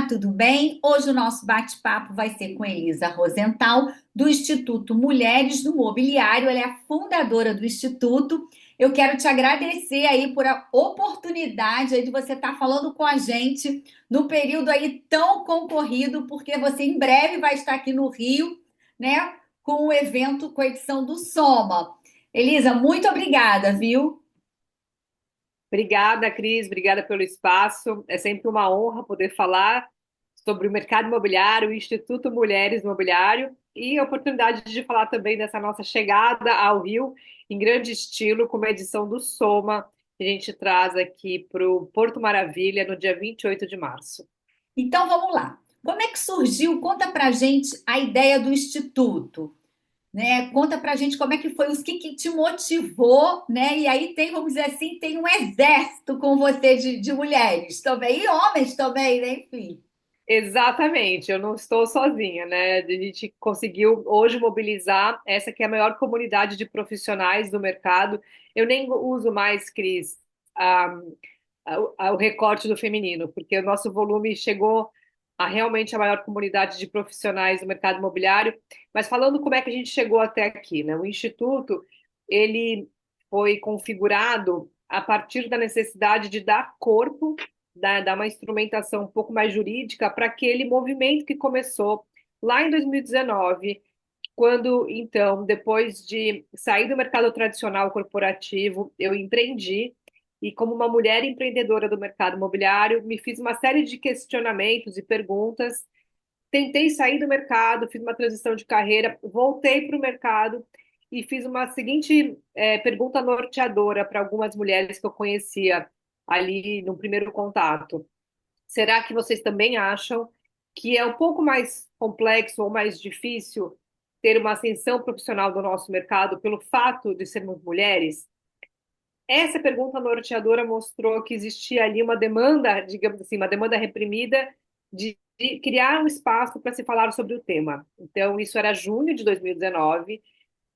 Olá, tudo bem? Hoje o nosso bate-papo vai ser com Elisa Rosenthal, do Instituto Mulheres do Mobiliário. Ela é a fundadora do Instituto. Eu quero te agradecer aí por a oportunidade aí de você estar falando com a gente no período aí tão concorrido, porque você em breve vai estar aqui no Rio, né, com o evento, com a edição do Soma. Elisa, muito obrigada, viu? Obrigada, Cris, obrigada pelo espaço. É sempre uma honra poder falar sobre o mercado imobiliário, o Instituto Mulheres Imobiliário e a oportunidade de falar também dessa nossa chegada ao Rio em grande estilo, com uma edição do Soma que a gente traz aqui para o Porto Maravilha no dia 28 de março. Então vamos lá. Como é que surgiu? Conta pra gente a ideia do Instituto, né? Conta pra gente como é que foi, que te motivou, né? E aí tem, vamos dizer assim, tem um exército com você de mulheres também, e homens também, né? Enfim. Exatamente, eu não estou sozinha, né? A gente conseguiu hoje mobilizar essa que é a maior comunidade de profissionais do mercado. Eu nem uso mais, Cris, o recorte do feminino, porque o nosso volume chegou a realmente a maior comunidade de profissionais do mercado imobiliário. Mas falando como é que a gente chegou até aqui, né? O Instituto, ele foi configurado a partir da necessidade de dar corpo, dar uma instrumentação um pouco mais jurídica para aquele movimento que começou lá em 2019, quando, então, depois de sair do mercado tradicional corporativo, eu empreendi e, como uma mulher empreendedora do mercado imobiliário, me fiz uma série de questionamentos e perguntas. Tentei sair do mercado, fiz uma transição de carreira, voltei para o mercado e fiz uma seguinte pergunta norteadora para algumas mulheres que eu conhecia ali no primeiro contato. Será que vocês também acham que é um pouco mais complexo ou mais difícil ter uma ascensão profissional do nosso mercado pelo fato de sermos mulheres? Essa pergunta norteadora mostrou que existia ali uma demanda, digamos assim, uma demanda reprimida de criar um espaço para se falar sobre o tema. Então, isso era junho de 2019.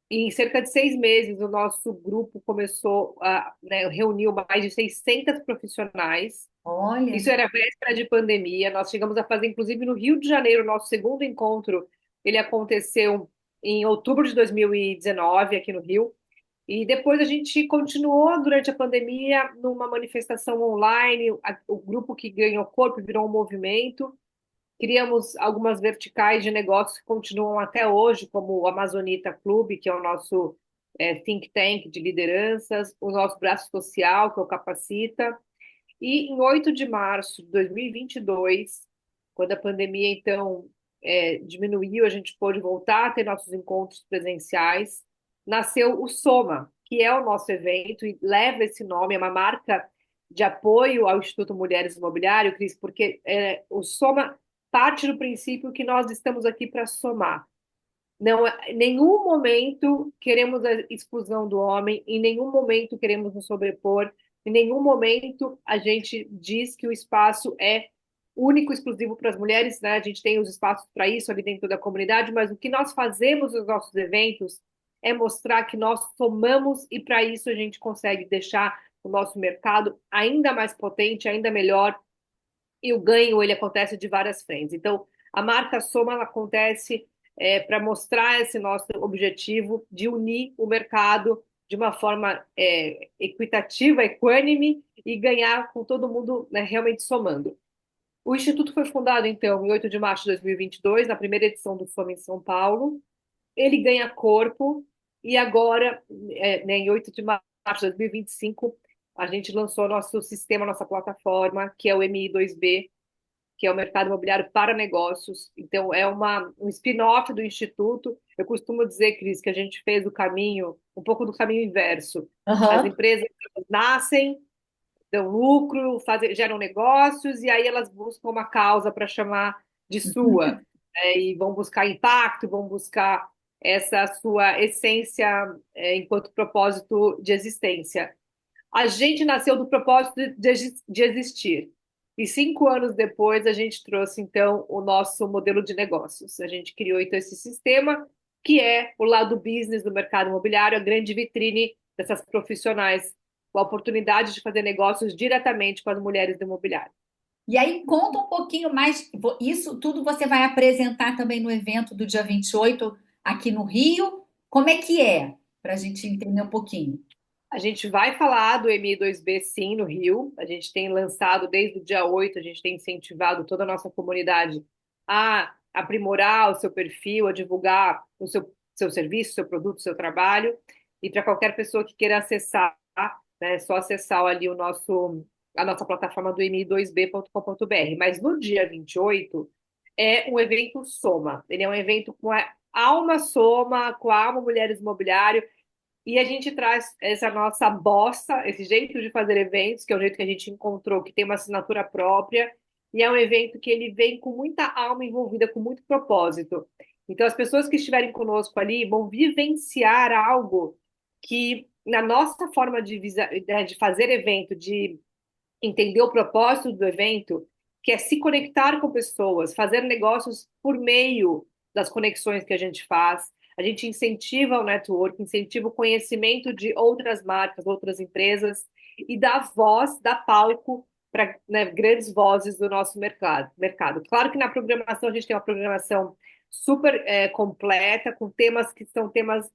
E em cerca de 6 meses, o nosso grupo começou a, né, reuniu mais de 600 profissionais. Olha. Isso era véspera de pandemia. Nós chegamos a fazer, inclusive, no Rio de Janeiro, nosso segundo encontro. Ele aconteceu em outubro de 2019, aqui no Rio. E depois a gente continuou durante a pandemia numa manifestação online. O grupo que ganhou corpo virou um movimento. Criamos algumas verticais de negócios que continuam até hoje, como o Amazonita Clube, que é o nosso think tank de lideranças, o nosso braço social, que é o Capacita. E em 8 de março de 2022, quando a pandemia, então, diminuiu, a gente pôde voltar a ter nossos encontros presenciais, nasceu o Soma, que é o nosso evento e leva esse nome, é uma marca de apoio ao Instituto Mulheres Imobiliário, Cris, porque o Soma parte do princípio que nós estamos aqui para somar. Não, em nenhum momento queremos a exclusão do homem, em nenhum momento queremos nos sobrepor, em nenhum momento a gente diz que o espaço é único, exclusivo para as mulheres, né? A gente tem os espaços para isso ali dentro da comunidade, mas o que nós fazemos nos nossos eventos é mostrar que nós somamos e para isso a gente consegue deixar o nosso mercado ainda mais potente, ainda melhor, e o ganho ele acontece de várias frentes. Então, a marca Soma ela acontece para mostrar esse nosso objetivo de unir o mercado de uma forma equitativa, equânime e ganhar com todo mundo, né, realmente somando. O Instituto foi fundado, então, em 8 de março de 2022, na primeira edição do Soma em São Paulo. Ele ganha corpo e agora, né, em 8 de março de 2025, a gente lançou nosso sistema, nossa plataforma, que é o MI2B, que é o mercado imobiliário para negócios. Então, é um spin-off do Instituto. Eu costumo dizer, Cris, que a gente fez o caminho, um pouco do caminho inverso. As Aham. empresas nascem, dão lucro, geram negócios, e aí elas buscam uma causa para chamar de sua. E vão buscar impacto, vão buscar essa sua essência, enquanto propósito de existência. A gente nasceu do propósito de existir. E 5 anos depois, a gente trouxe, então, o nosso modelo de negócios. A gente criou, então, esse sistema, que é o lado business do mercado imobiliário, a grande vitrine dessas profissionais, com a oportunidade de fazer negócios diretamente com as mulheres do imobiliário. E aí, conta um pouquinho mais. Isso tudo você vai apresentar também no evento do dia 28 aqui no Rio. Como é que é? Para a gente entender um pouquinho. A gente vai falar do MI2B sim no Rio. A gente tem lançado desde o dia 8, a gente tem incentivado toda a nossa comunidade a aprimorar o seu perfil, a divulgar seu serviço, seu produto, seu trabalho. E para qualquer pessoa que queira acessar, né, é só acessar ali a nossa plataforma do mi2b.com.br. Mas no dia 28 é um evento Soma. Ele é um evento com a Alma Soma, com a Alma Mulheres Imobiliário. E a gente traz essa nossa bossa, esse jeito de fazer eventos, que é o jeito que a gente encontrou, que tem uma assinatura própria, e é um evento que ele vem com muita alma envolvida, com muito propósito. Então, as pessoas que estiverem conosco ali vão vivenciar algo que, na nossa forma de fazer evento, de entender o propósito do evento, que é se conectar com pessoas, fazer negócios por meio das conexões que a gente faz. A gente incentiva o network, incentiva o conhecimento de outras marcas, outras empresas e dá voz, dá palco para, né, grandes vozes do nosso mercado. Claro que na programação a gente tem uma programação super completa, com temas que são temas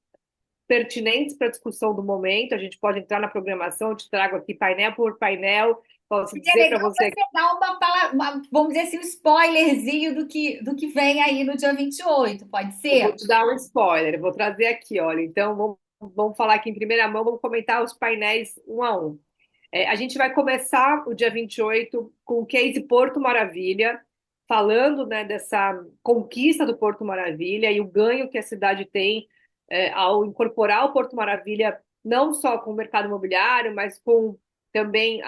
pertinentes para a discussão do momento. A gente pode entrar na programação, eu te trago aqui painel por painel, posso É dizer para legal você. você dar vamos dizer assim, um spoilerzinho do que vem aí no dia 28, pode Eu vou ser? te dar um spoiler, eu vou trazer aqui, olha. Então, vamos falar aqui em primeira mão, vamos comentar os painéis um a um. A gente vai começar o dia 28 com o case Porto Maravilha, falando, né, dessa conquista do Porto Maravilha e o ganho que a cidade tem ao incorporar o Porto Maravilha, não só com o mercado imobiliário, mas com também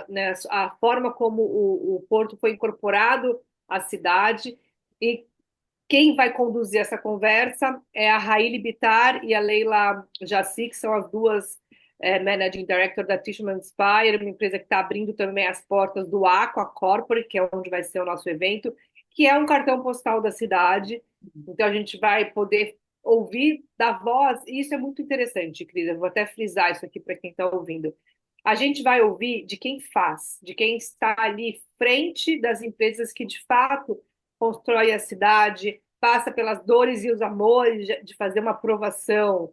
né, a forma como o Porto foi incorporado à cidade. E quem vai conduzir essa conversa é a Raíli Bittar e a Leila Jassi, que são as duas Managing Director da Tishman Speyer, uma empresa que está abrindo também as portas do Aqua Corporate, que é onde vai ser o nosso evento, que é um cartão postal da cidade. Então a gente vai poder ouvir da voz, e isso é muito interessante, Cris. Eu vou até frisar isso aqui para quem está ouvindo. A gente vai ouvir de quem faz, de quem está ali frente das empresas que de fato constrói a cidade, passa pelas dores e os amores de fazer uma aprovação,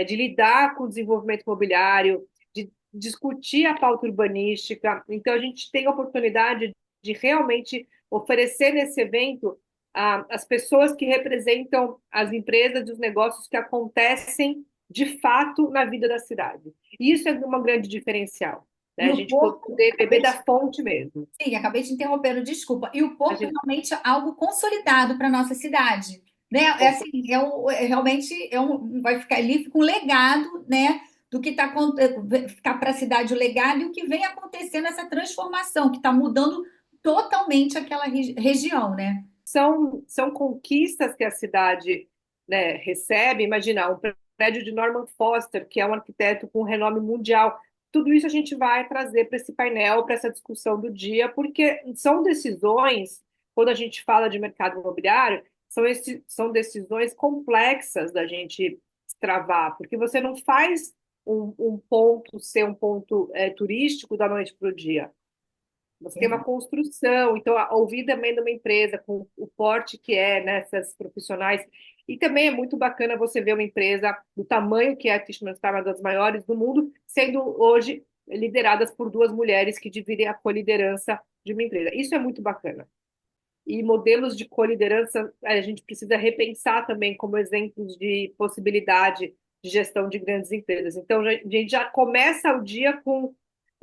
de lidar com o desenvolvimento imobiliário, de discutir a pauta urbanística. Então, a gente tem a oportunidade de realmente oferecer nesse evento as pessoas que representam as empresas e os negócios que acontecem de fato na vida da cidade. E isso é um grande diferencial, né? E A o gente Porto, poder beber da fonte mesmo. sim, acabei de interromper, desculpa. E o A Porto gente realmente é algo consolidado para a nossa cidade, né? É assim, realmente vai ficar ali, fica um legado, né? Do que está ficar para a cidade o legado e o que vem acontecendo essa transformação, que está mudando totalmente aquela região, né? são conquistas que a cidade, né, recebe. Imagina, um prédio de Norman Foster, que é um arquiteto com renome mundial. Tudo isso a gente vai trazer para esse painel, para essa discussão do dia, porque são decisões, quando a gente fala de mercado imobiliário, são decisões complexas da gente travar, porque você não faz um ponto ser um ponto turístico da noite para o dia. Você tem uma construção, então ouvir também de uma empresa com o porte que é nessas profissionais. E também é muito bacana você ver uma empresa do tamanho que é a Tishman Speyer, uma das maiores do mundo, sendo hoje lideradas por duas mulheres que dividem a coliderança de uma empresa. Isso é muito bacana. E modelos de coliderança a gente precisa repensar também como exemplos de possibilidade de gestão de grandes empresas. Então, a gente já começa o dia com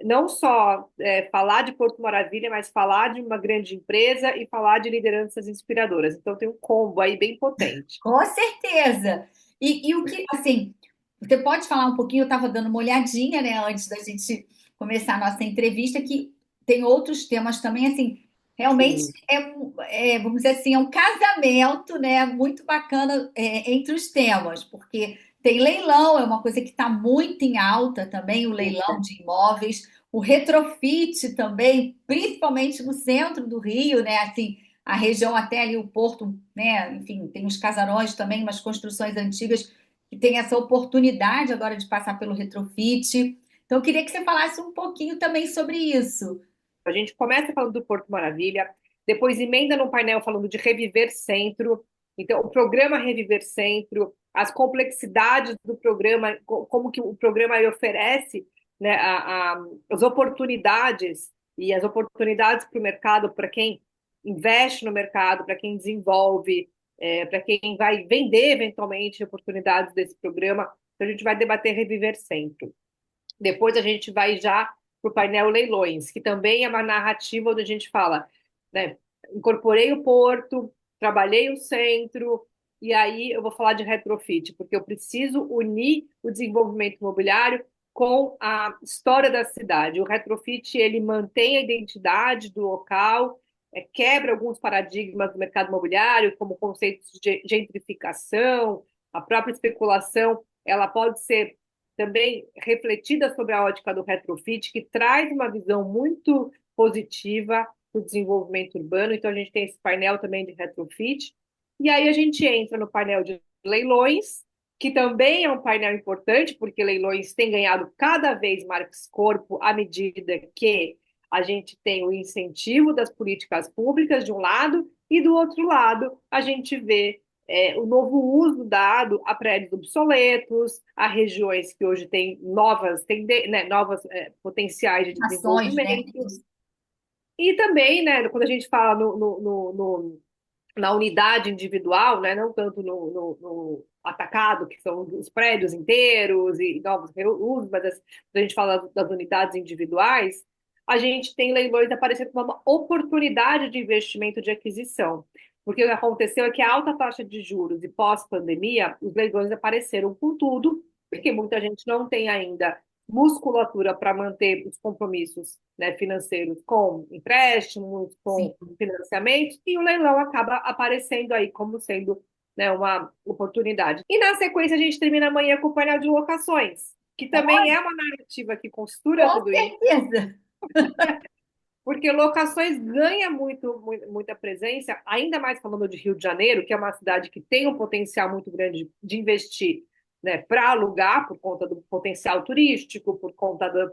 não só falar de Porto Maravilha, mas falar de uma grande empresa e falar de lideranças inspiradoras. Então, tem um combo aí bem potente. Com certeza. E o que, assim, você pode falar um pouquinho? Eu estava dando uma olhadinha, né, antes da gente começar a nossa entrevista, que tem outros temas também, assim, realmente Sim. vamos dizer assim, é um casamento, né, muito bacana entre os temas, porque tem leilão, é uma coisa que está muito em alta também, o leilão de imóveis, o retrofit também, principalmente no centro do Rio, né, assim, a região até ali, o Porto, né? Enfim, tem os casarões também, umas construções antigas que tem essa oportunidade agora de passar pelo retrofit. Então, eu queria que você falasse um pouquinho também sobre isso. A gente começa falando do Porto Maravilha, depois emenda num painel falando de Reviver Centro. Então, o programa Reviver Centro, as complexidades do programa, como que o programa aí oferece, né, as oportunidades e as oportunidades para o mercado, para quem investe no mercado, para quem desenvolve, para quem vai vender eventualmente oportunidades desse programa. Então, a gente vai debater Reviver Centro. Depois a gente vai já para o painel Leilões, que também é uma narrativa onde a gente fala, né? Incorporei o porto, trabalhei o centro, e aí eu vou falar de retrofit, porque eu preciso unir o desenvolvimento imobiliário com a história da cidade. O retrofit, ele mantém a identidade do local, quebra alguns paradigmas do mercado imobiliário, como conceitos de gentrificação, a própria especulação, ela pode ser também refletida sobre a ótica do retrofit, que traz uma visão muito positiva do desenvolvimento urbano. Então, a gente tem esse painel também de retrofit. E aí a gente entra no painel de leilões, que também é um painel importante, porque leilões têm ganhado cada vez mais corpo à medida que a gente tem o incentivo das políticas públicas, de um lado, e do outro lado, a gente vê o novo uso dado a prédios obsoletos, a regiões que hoje têm novas potenciais de Ações, né? desenvolvimento. E também, né, quando a gente fala na unidade individual, né, não tanto no atacado, que são os prédios inteiros e novos usos, mas quando a gente fala das unidades individuais, a gente tem leilões aparecendo como uma oportunidade de investimento de aquisição. Porque o que aconteceu é que a alta taxa de juros e pós-pandemia, os leilões apareceram com tudo, porque muita gente não tem ainda musculatura para manter os compromissos, né, financeiros com empréstimos, Sim. com financiamentos, e o leilão acaba aparecendo aí como sendo, né, uma oportunidade. E na sequência a gente termina amanhã com o painel de locações, que também é uma narrativa que costura Com tudo isso, certeza. porque locações ganha muita presença, ainda mais falando de Rio de Janeiro, que é uma cidade que tem um potencial muito grande de investir, né, para alugar, por conta do potencial turístico, por conta do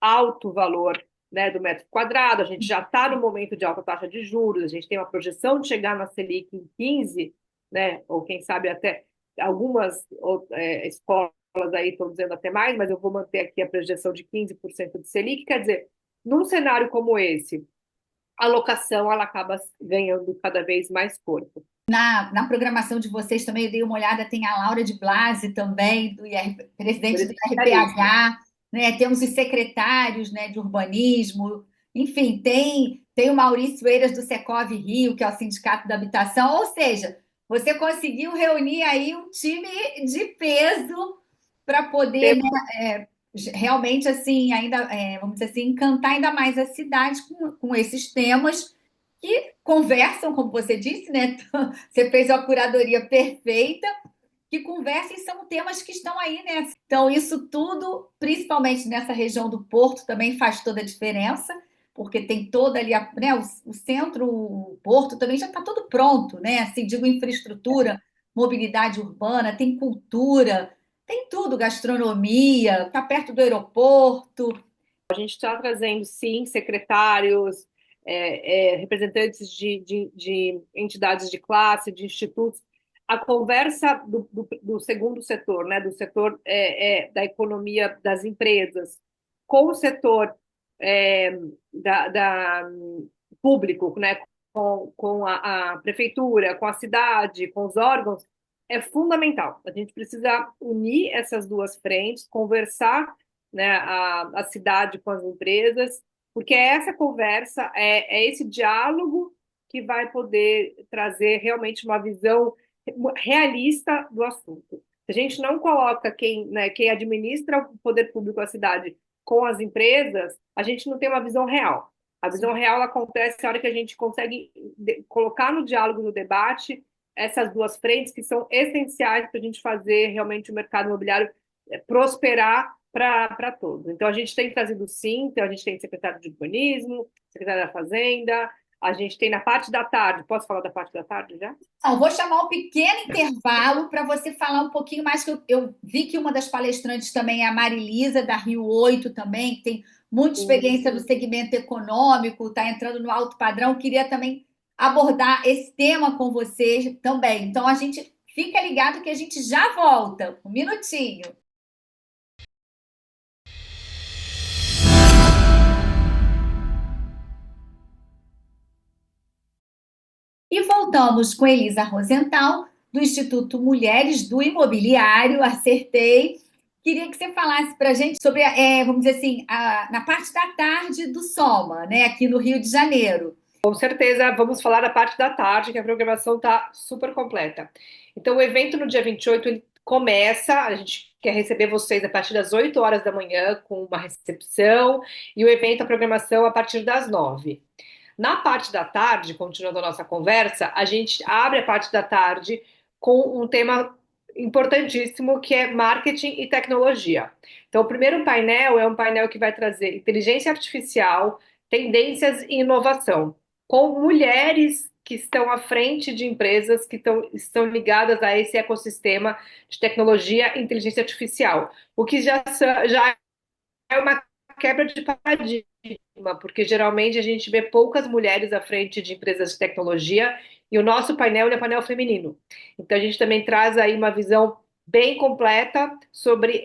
alto valor, né, do metro quadrado. A gente já está no momento de alta taxa de juros, a gente tem uma projeção de chegar na Selic em 15, né, ou quem sabe até algumas escolas aí estão dizendo até mais, mas eu vou manter aqui a projeção de 15% de Selic. Quer dizer, num cenário como esse, a locação ela acaba ganhando cada vez mais corpo. Na programação de vocês também eu dei uma olhada, tem a Laura de Blasi também, Por presidente do isso que é isso. RPH, né? Temos os secretários, né, de urbanismo, enfim, tem o Maurício Eiras do Secov Rio, que é o Sindicato da Habitação, ou seja, você conseguiu reunir aí um time de peso para poder, né, realmente assim, ainda, vamos dizer assim, encantar ainda mais a cidade com esses temas que conversam, como você disse, né? Você fez uma curadoria perfeita, que conversam e são temas que estão aí, né? Então, isso tudo, principalmente nessa região do Porto, também faz toda a diferença, porque tem toda ali, né, o centro, o Porto também já está todo pronto, né? Assim, digo, infraestrutura, mobilidade urbana, tem cultura, tem tudo, gastronomia, está perto do aeroporto. A gente está trazendo, sim, secretários, representantes de entidades de classe, de institutos. A conversa do segundo setor, né, do setor da economia das empresas, com o setor é, da público, né, com a prefeitura, com a cidade, com os órgãos, é fundamental. A gente precisa unir essas duas frentes, conversar, né, a cidade com as empresas, porque é essa conversa, é esse diálogo que vai poder trazer realmente uma visão realista do assunto. Se a gente não coloca quem, né, quem administra o poder público da cidade com as empresas, a gente não tem uma visão real. A visão real ela acontece na hora que a gente consegue colocar no diálogo, no debate, essas duas frentes que são essenciais para a gente fazer realmente o mercado imobiliário prosperar para todos. Então, a gente tem trazido sim, então a gente tem secretário de urbanismo, secretário da Fazenda, a gente tem na parte da tarde, posso falar da parte da tarde já? Não, vou chamar um pequeno intervalo para você falar um pouquinho mais, que eu vi que uma das palestrantes também é a Marilisa, da Rio 8 também, que tem muita Sim. experiência no segmento econômico, está entrando no alto padrão. Queria também abordar esse tema com vocês também. Então, a gente fica ligado que a gente já volta. Um minutinho. E voltamos com Elisa Rosenthal, do Instituto Mulheres do Imobiliário. Acertei. Queria que você falasse para a gente sobre, vamos dizer assim, na parte da tarde do Soma, né, aqui no Rio de Janeiro. Com certeza, vamos falar da parte da tarde, que a programação está super completa. Então, o evento no dia 28 ele começa, a gente quer receber vocês a partir das 8 horas da manhã, com uma recepção, e o evento, a programação, a partir das 9. Na parte da tarde, continuando a nossa conversa, a gente abre a parte da tarde com um tema importantíssimo que é marketing e tecnologia. Então, o primeiro painel é um painel que vai trazer inteligência artificial, tendências e inovação, com mulheres que estão à frente de empresas que estão ligadas a esse ecossistema de tecnologia e inteligência artificial, o que já é uma quebra de paradigma, porque geralmente a gente vê poucas mulheres à frente de empresas de tecnologia e o nosso painel é um painel feminino. Então a gente também traz aí uma visão bem completa sobre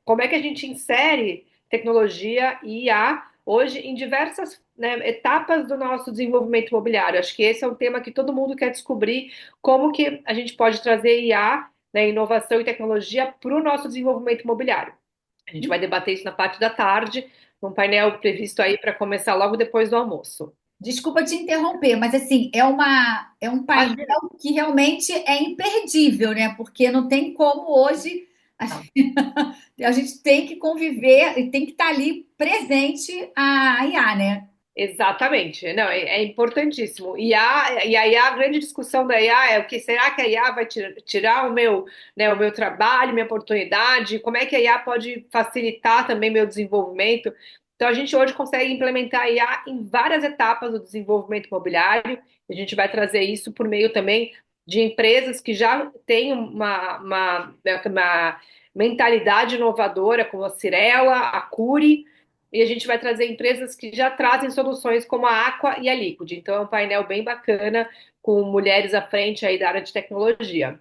como é que a gente insere tecnologia e IA hoje em diversas, né, etapas do nosso desenvolvimento imobiliário. Acho que esse é um tema que todo mundo quer descobrir como que a gente pode trazer IA, né, inovação e tecnologia para o nosso desenvolvimento imobiliário. A gente vai debater isso na parte da tarde, num painel previsto aí para começar logo depois do almoço. Desculpa te interromper, mas assim, é um painel Imagina. que realmente é imperdível, né? Porque não tem como hoje a gente tem que conviver e tem que estar ali presente a IA, né? Exatamente, não, é importantíssimo. E aí a grande discussão da IA é o que será que a IA vai tirar o meu trabalho, minha oportunidade? Como é que a IA pode facilitar também meu desenvolvimento? Então a gente hoje consegue implementar a IA em várias etapas do desenvolvimento imobiliário. A gente vai trazer isso por meio também de empresas que já têm uma mentalidade inovadora, como a Cirela, a Curi, e a gente vai trazer empresas que já trazem soluções como a Aqua e a Liquid. Então é um painel bem bacana com mulheres à frente aí da área de tecnologia.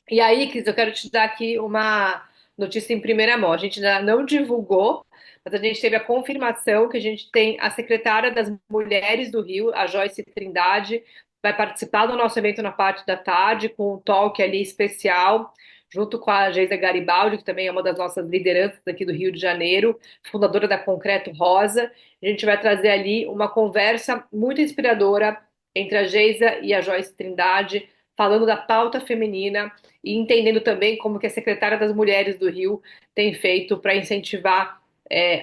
E aí, Cris, eu quero te dar aqui uma notícia em primeira mão. A gente ainda não divulgou, mas a gente teve a confirmação que a gente tem a secretária das Mulheres do Rio, a Joyce Trindade, vai participar do nosso evento na parte da tarde, com um talk ali especial, junto com a Geisa Garibaldi, que também é uma das nossas lideranças aqui do Rio de Janeiro, fundadora da Concreto Rosa. A gente vai trazer ali uma conversa muito inspiradora entre a Geisa e a Joyce Trindade, falando da pauta feminina e entendendo também como que a secretária das Mulheres do Rio tem feito para incentivar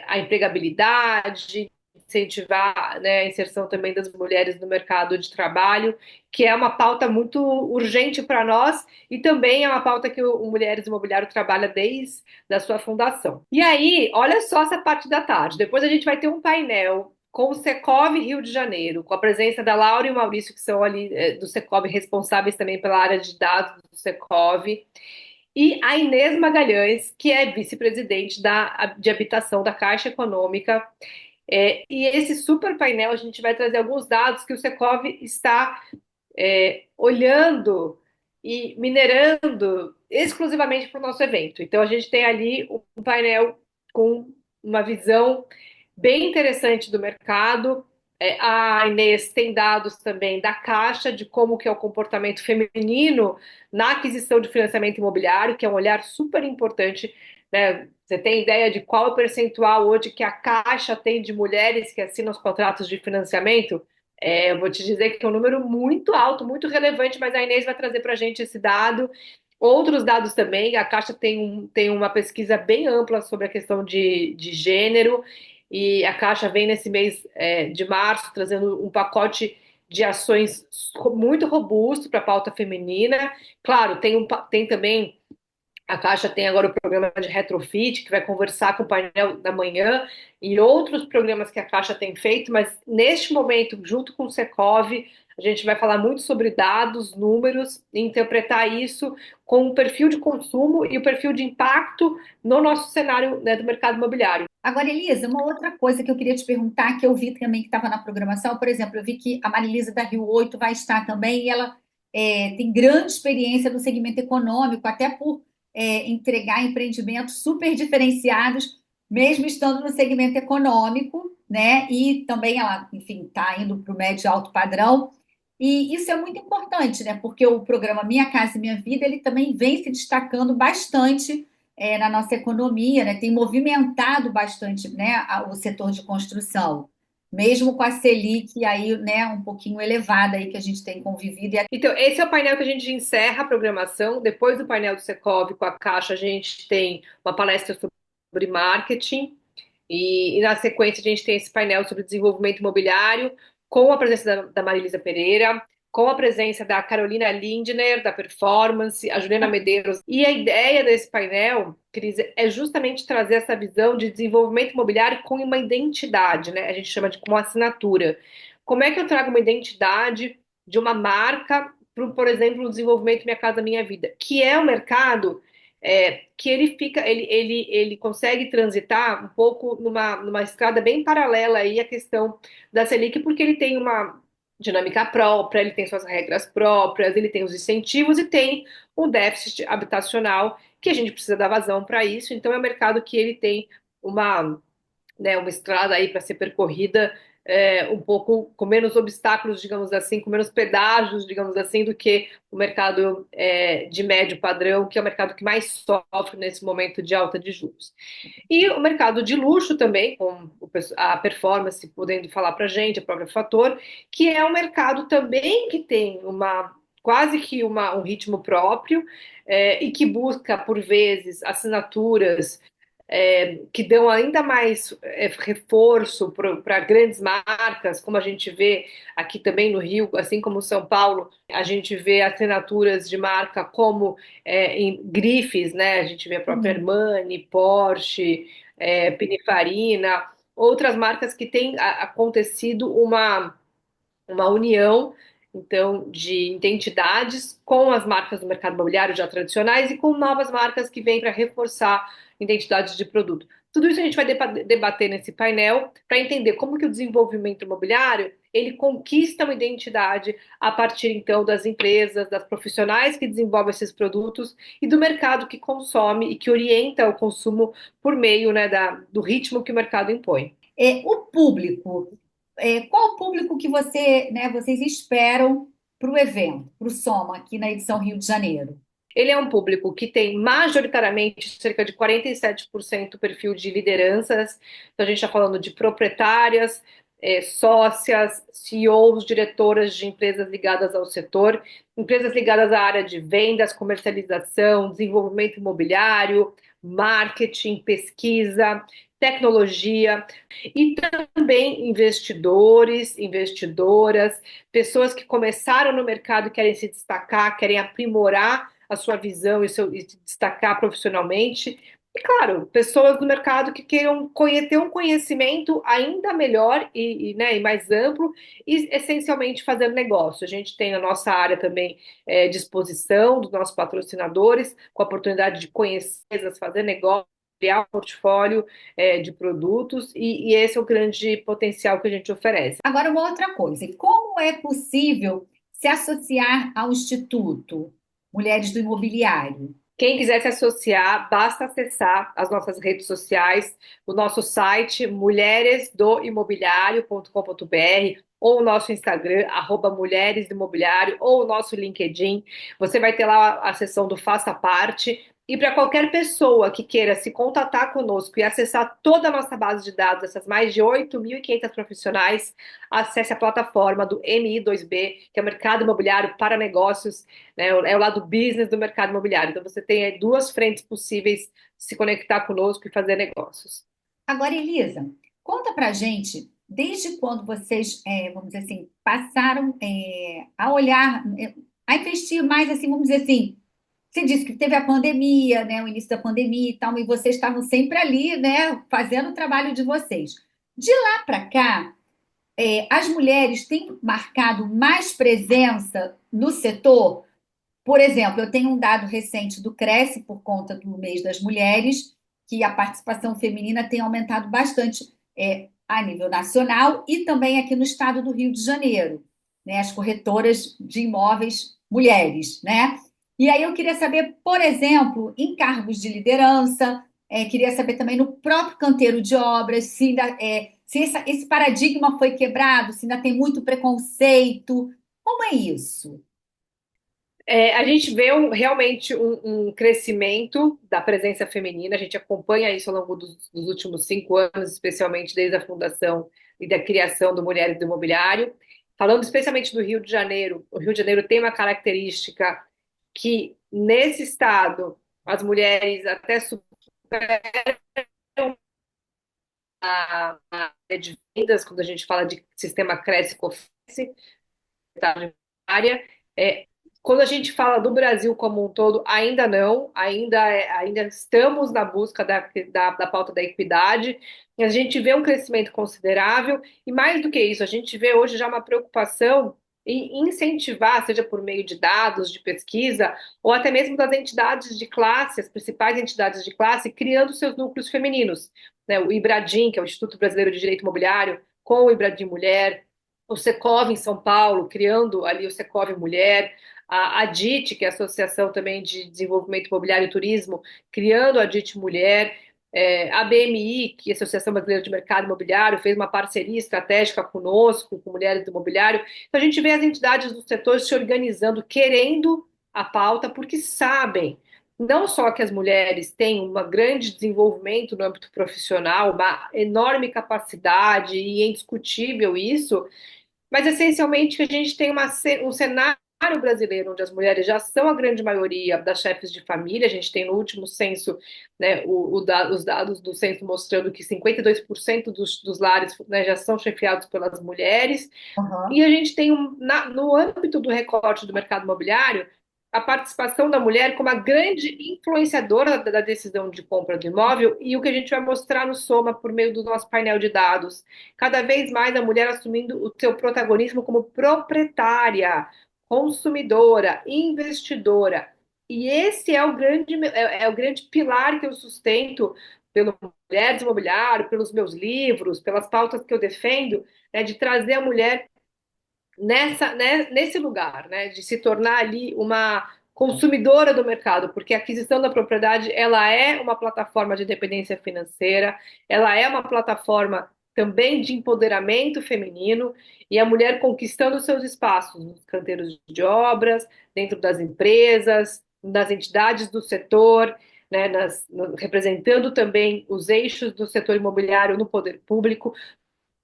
a empregabilidade, incentivar, né, a inserção também das mulheres no mercado de trabalho, que é uma pauta muito urgente para nós e também é uma pauta que o Mulheres Imobiliário trabalha desde a sua fundação. E aí, olha só essa parte da tarde. Depois a gente vai ter um painel com o Secov Rio de Janeiro, com a presença da Laura e o Maurício, que são ali do Secov, responsáveis também pela área de dados do Secov, e a Inês Magalhães, que é vice-presidente de habitação da Caixa Econômica. E esse super painel a gente vai trazer alguns dados que o Secov está olhando e minerando exclusivamente para o nosso evento. Então a gente tem ali um painel com uma visão bem interessante do mercado. A Inês tem dados também da Caixa de como que é o comportamento feminino na aquisição de financiamento imobiliário, que é um olhar super importante, né? Você tem ideia de qual é o percentual hoje que a Caixa tem de mulheres que assinam os contratos de financiamento? Eu vou te dizer que é um número muito alto, muito relevante, mas a Inês vai trazer para a gente esse dado. Outros dados também, a Caixa tem uma pesquisa bem ampla sobre a questão de gênero, e a Caixa vem nesse mês de março trazendo um pacote de ações muito robusto para a pauta feminina. Claro, tem também a Caixa tem agora o programa de retrofit, que vai conversar com o painel da manhã, e outros programas que a Caixa tem feito, mas neste momento, junto com o Secov, A gente vai falar muito sobre dados, números, e interpretar isso com o perfil de consumo e o perfil de impacto no nosso cenário, né, do mercado imobiliário. Agora, Elisa, uma outra coisa que eu queria te perguntar, que eu vi também que estava na programação, por exemplo, eu vi que a Marilisa da Rio 8 vai estar também, e ela tem grande experiência no segmento econômico, até por entregar empreendimentos super diferenciados, mesmo estando no segmento econômico, né? E também ela, enfim, está indo para o médio e alto padrão. E isso é muito importante, né? Porque o programa Minha Casa e Minha Vida, ele também vem se destacando bastante na nossa economia, né? Tem movimentado bastante, né, o setor de construção, mesmo com a Selic aí, né, um pouquinho elevada aí que a gente tem convivido. Então, esse é o painel que a gente encerra a programação. Depois do painel do Secov com a Caixa, a gente tem uma palestra sobre marketing. E na sequência, a gente tem esse painel sobre desenvolvimento imobiliário, com a presença da Marilisa Pereira, com a presença da Carolina Lindner, da Performance, a Juliana Medeiros. E a ideia desse painel, Cris, é justamente trazer essa visão de desenvolvimento imobiliário com uma identidade, né? A gente chama de como assinatura. Como é que eu trago uma identidade de uma marca para, por exemplo, o desenvolvimento Minha Casa Minha Vida, que é um mercado que ele consegue transitar um pouco numa estrada bem paralela aí à questão da Selic, porque ele tem uma dinâmica própria, ele tem suas regras próprias, ele tem os incentivos e tem um déficit habitacional que a gente precisa dar vazão para isso. Então é um mercado que ele tem uma né, uma estrada aí para ser percorrida um pouco com menos obstáculos, digamos assim, com menos pedágios, digamos assim, do que o mercado de médio padrão, que é o mercado que mais sofre nesse momento de alta de juros. E o mercado de luxo também, com a performance podendo falar para a gente, a própria Fator, que é um mercado também que tem uma quase que um ritmo próprio e que busca, por vezes, assinaturas que dão ainda mais reforço para grandes marcas, como a gente vê aqui também no Rio, assim como São Paulo, a gente vê assinaturas de marca como em grifes, né? A gente vê a própria Sim. Armani, Porsche, Pininfarina, outras marcas que têm acontecido uma união, então, de identidades com as marcas do mercado imobiliário já tradicionais e com novas marcas que vêm para reforçar identidades de produto. Tudo isso a gente vai debater nesse painel para entender como que o desenvolvimento imobiliário ele conquista uma identidade a partir então das empresas, das profissionais que desenvolvem esses produtos e do mercado que consome e que orienta o consumo por meio, né, do ritmo que o mercado impõe. O público, qual o público que vocês esperam para o evento, para o Soma, aqui na edição Rio de Janeiro? Ele é um público que tem majoritariamente cerca de 47% perfil de lideranças. Então, a gente está falando de proprietárias, sócias, CEOs, diretoras de empresas ligadas ao setor, empresas ligadas à área de vendas, comercialização, desenvolvimento imobiliário, marketing, pesquisa, tecnologia e também investidores, investidoras, pessoas que começaram no mercado e querem se destacar, querem aprimorar a sua visão e se destacar profissionalmente. E, claro, pessoas do mercado que queiram ter um conhecimento ainda melhor né, e mais amplo e, essencialmente, fazer negócio. A gente tem a nossa área também de exposição dos nossos patrocinadores, com a oportunidade de conhecer, fazer negócio, criar um portfólio de produtos, e esse é o grande potencial que a gente oferece. Agora, uma outra coisa, como é possível se associar ao Instituto Mulheres do Imobiliário? Quem quiser se associar, basta acessar as nossas redes sociais, o nosso site mulheresdoimobiliario.com.br ou o nosso Instagram, @mulheresdoimobiliario, ou o nosso LinkedIn. Você vai ter lá a seção do Faça Parte. E para qualquer pessoa que queira se contatar conosco e acessar toda a nossa base de dados, essas mais de 8.500 profissionais, acesse a plataforma do MI2B, que é o Mercado Imobiliário para Negócios, né? É o lado business do mercado imobiliário. Então você tem aí duas frentes possíveis de se conectar conosco e fazer negócios. Agora, Elisa, conta pra gente, desde quando vocês, vamos dizer assim, passaram a olhar, a investir mais, assim, vamos dizer assim, você disse que teve a pandemia, né, o início da pandemia e tal, e vocês estavam sempre ali, né, fazendo o trabalho de vocês. De lá para cá, as mulheres têm marcado mais presença no setor? Por exemplo, eu tenho um dado recente do Cresce, por conta do mês das mulheres, que a participação feminina tem aumentado bastante a nível nacional e também aqui no estado do Rio de Janeiro, né? As corretoras de imóveis mulheres, né? E aí eu queria saber, por exemplo, em cargos de liderança, queria saber também no próprio canteiro de obras, se, ainda, se esse paradigma foi quebrado, se ainda tem muito preconceito. Como é isso? A gente vê realmente um crescimento da presença feminina, a gente acompanha isso ao longo dos últimos 5 anos, especialmente desde a fundação e da criação do Mulheres do Imobiliário. Falando especialmente do Rio de Janeiro, o Rio de Janeiro tem uma característica que, nesse estado, as mulheres até superam a área de vendas, quando a gente fala de sistema cresce-cofresce, área. É, quando a gente fala do Brasil como um todo, ainda não, ainda estamos na busca da pauta da equidade. A gente vê um crescimento considerável e, mais do que isso, a gente vê hoje já uma preocupação em incentivar, seja por meio de dados, de pesquisa, ou até mesmo das entidades de classe, as principais entidades de classe, criando seus núcleos femininos. Né? O IBRADIM, que é o Instituto Brasileiro de Direito Imobiliário, com o IBRADIM Mulher, o Secov em São Paulo, criando ali o Secov Mulher, a DIT, que é a Associação também de Desenvolvimento Imobiliário e Turismo, criando a DIT Mulher, a BMI, que é a Associação Brasileira de Mercado Imobiliário, fez uma parceria estratégica conosco, com Mulheres do Imobiliário. Então a gente vê as entidades do setor se organizando, querendo a pauta, porque sabem não só que as mulheres têm um grande desenvolvimento no âmbito profissional, uma enorme capacidade, e é indiscutível isso, mas essencialmente que a gente tem um cenário brasileiro onde as mulheres já são a grande maioria das chefes de família. A gente tem no último censo, né, os dados do censo mostrando que 52% dos lares, né, já são chefiados pelas mulheres. E Uhum. a gente tem, no âmbito do recorte do mercado imobiliário, a participação da mulher como a grande influenciadora da decisão de compra do imóvel, e o que a gente vai mostrar no Soma por meio do nosso painel de dados. Cada vez mais a mulher assumindo o seu protagonismo como proprietária, consumidora, investidora. E esse é o grande pilar que eu sustento pelo Mulheres Imobiliário, pelos meus livros, pelas pautas que eu defendo, né, de trazer a mulher nesse lugar, né, de se tornar ali uma consumidora do mercado, porque a aquisição da propriedade ela é uma plataforma de independência financeira, ela é uma plataforma também de empoderamento feminino e a mulher conquistando seus espaços nos canteiros de obras, dentro das empresas, das entidades do setor, né, representando também os eixos do setor imobiliário no poder público.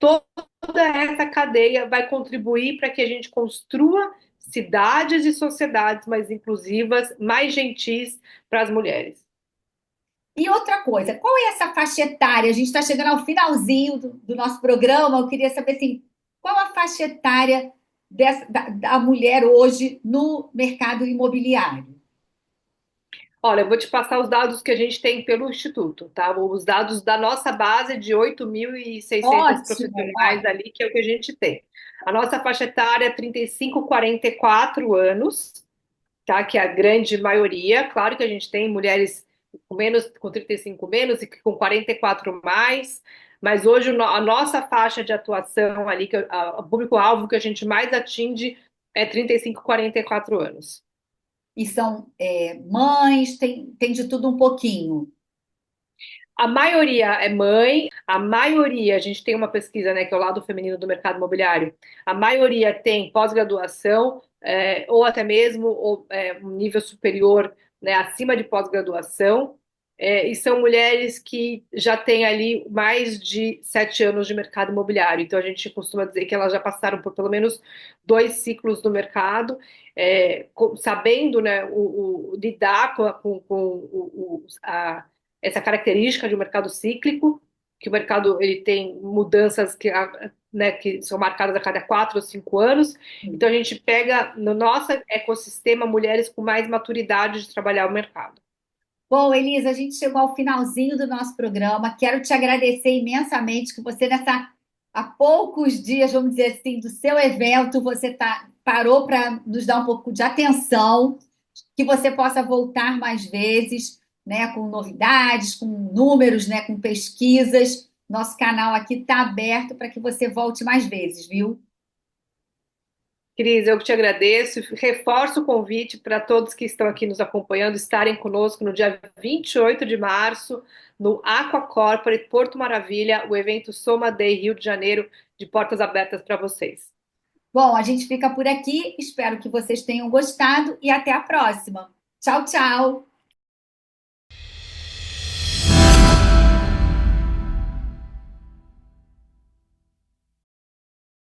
Toda essa cadeia vai contribuir para que a gente construa cidades e sociedades mais inclusivas, mais gentis para as mulheres. E outra coisa, qual é essa faixa etária? A gente está chegando ao finalzinho do nosso programa. Eu queria saber assim, qual a faixa etária da mulher hoje no mercado imobiliário? Olha, eu vou te passar os dados que a gente tem pelo Instituto, tá? Os dados da nossa base de 8.600 Ótimo, profissionais ótimo. ali, que é o que a gente tem. A nossa faixa etária é 35 a 44 anos, tá? Que é a grande maioria. Claro que a gente tem mulheres com menos, com 35 menos e com 44 mais, mas hoje a nossa faixa de atuação ali, o público-alvo que a gente mais atinge é 35 a 44 anos. E são mães, tem de tudo um pouquinho. A maioria é mãe, a maioria, a gente tem uma pesquisa, né, que é o lado feminino do mercado imobiliário, a maioria tem pós-graduação, ou até mesmo um nível superior, né, acima de pós-graduação, e são mulheres que já têm ali mais de 7 anos de mercado imobiliário. Então a gente costuma dizer que elas já passaram por pelo menos 2 ciclos no mercado, sabendo, né, lidar com essa característica de um mercado cíclico, que o mercado ele tem mudanças né, que são marcadas a cada 4 ou 5 anos. Então a gente pega no nosso ecossistema mulheres com mais maturidade de trabalhar o mercado. Bom, Elisa, a gente chegou ao finalzinho do nosso programa. Quero te agradecer imensamente que você, nessa há poucos dias, vamos dizer assim, do seu evento, você parou para nos dar um pouco de atenção, que você possa voltar mais vezes, né, com novidades, com números, né, com pesquisas. Nosso canal aqui está aberto para que você volte mais vezes, viu? Cris, eu que te agradeço. Reforço o convite para todos que estão aqui nos acompanhando estarem conosco no dia 28 de março, no Aqua Corporate Porto Maravilha, o evento Soma Day Rio de Janeiro, de portas abertas para vocês. Bom, a gente fica por aqui. Espero que vocês tenham gostado e até a próxima. Tchau, tchau!